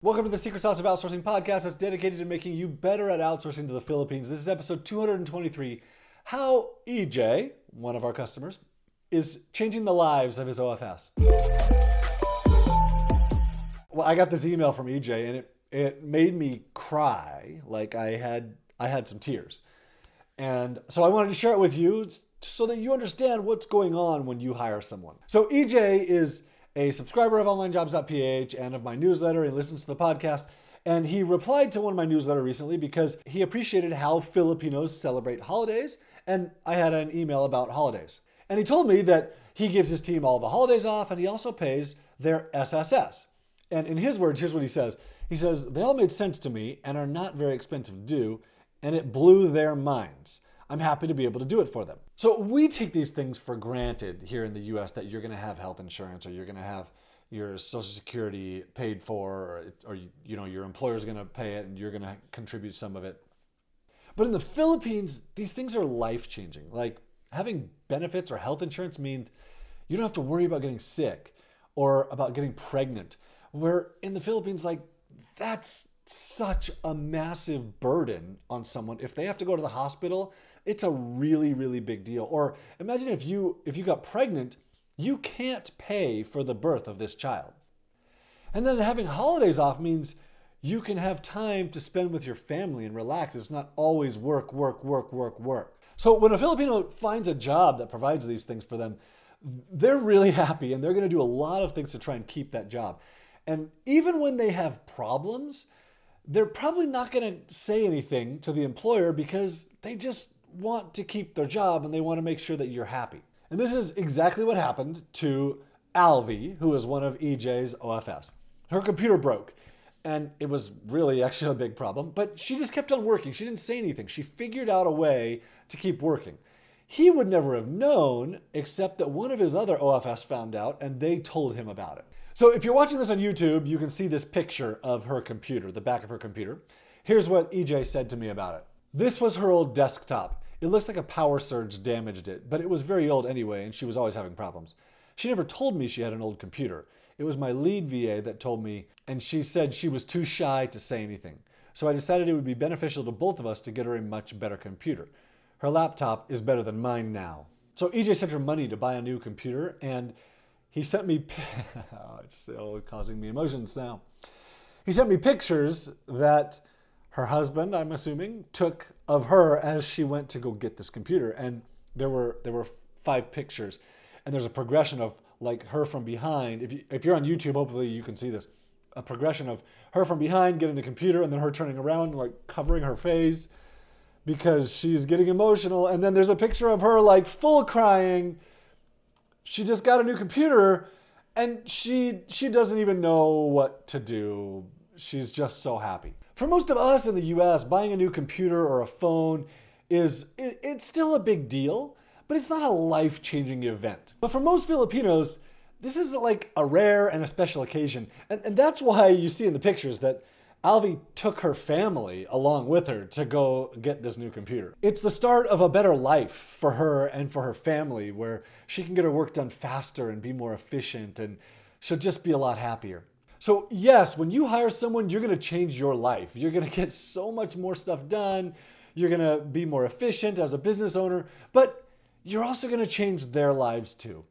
Welcome to the Secret Sauce of Outsourcing podcast that's dedicated to making you better at outsourcing to the Philippines. This is episode 223, how EJ, one of our customers, is changing the lives of his OFS. Well, I got this email from EJ and it made me cry, like I had some tears. And so I wanted to share it with you so that you understand what's going on when you hire someone. So EJ is a subscriber of Onlinejobs.ph and of my newsletter. He listens to the podcast. And he replied to one of my newsletter recently because he appreciated how Filipinos celebrate holidays. And I had an email about holidays. And he told me that he gives his team all the holidays off and he also pays their SSS. And in his words, here's what he says. He says, they all made sense to me and are not very expensive to do. And it blew their minds. I'm happy to be able to do it for them. So we take these things for granted here in the US that you're going to have health insurance or you're going to have your Social Security paid for or your employer's going to pay it and you're going to contribute some of it. But in the Philippines, these things are life-changing. Like having benefits or health insurance means you don't have to worry about getting sick or about getting pregnant. Where in the Philippines, like that's such a massive burden on someone. If they have to go to the hospital, it's a really, really big deal. Or imagine if you got pregnant, you can't pay for the birth of this child. And then having holidays off means you can have time to spend with your family and relax. It's not always work, work, work, work, work. So when a Filipino finds a job that provides these things for them, they're really happy and they're going to do a lot of things to try and keep that job. And even when they have problems, they're probably not going to say anything to the employer because they just want to keep their job and they want to make sure that you're happy. And this is exactly what happened to Alvi, who is one of EJ's OFS. Her computer broke and it was really actually a big problem, but she just kept on working. She didn't say anything. She figured out a way to keep working. He would never have known except that one of his other OFS found out and they told him about it. So if you're watching this on YouTube, you can see this picture of her computer, the back of her computer. Here's what EJ said to me about it. This was her old desktop. It looks like a power surge damaged it, but it was very old anyway, and she was always having problems. She never told me she had an old computer. It was my lead VA that told me, and she said she was too shy to say anything. So I decided it would be beneficial to both of us to get her a much better computer. Her laptop is better than mine now. So EJ sent her money to buy a new computer, and he sent me, it's still causing me emotions now. He sent me pictures that her husband, I'm assuming, took of her as she went to go get this computer. And there were 5 pictures. And there's a progression of like her from behind. If you're on YouTube, hopefully you can see this. A progression of her from behind getting the computer and then her turning around, like covering her face because she's getting emotional. And then there's a picture of her like full crying. She just got a new computer and she doesn't even know what to do. She's just so happy. For most of us in the US, buying a new computer or a phone it's still a big deal, but it's not a life-changing event. But for most Filipinos, this is like a rare and a special occasion. And that's why you see in the pictures that Alvi took her family along with her to go get this new computer. It's the start of a better life for her and for her family where she can get her work done faster and be more efficient and she'll just be a lot happier. So yes, when you hire someone, you're going to change your life. You're going to get so much more stuff done. You're going to be more efficient as a business owner, but you're also going to change their lives too.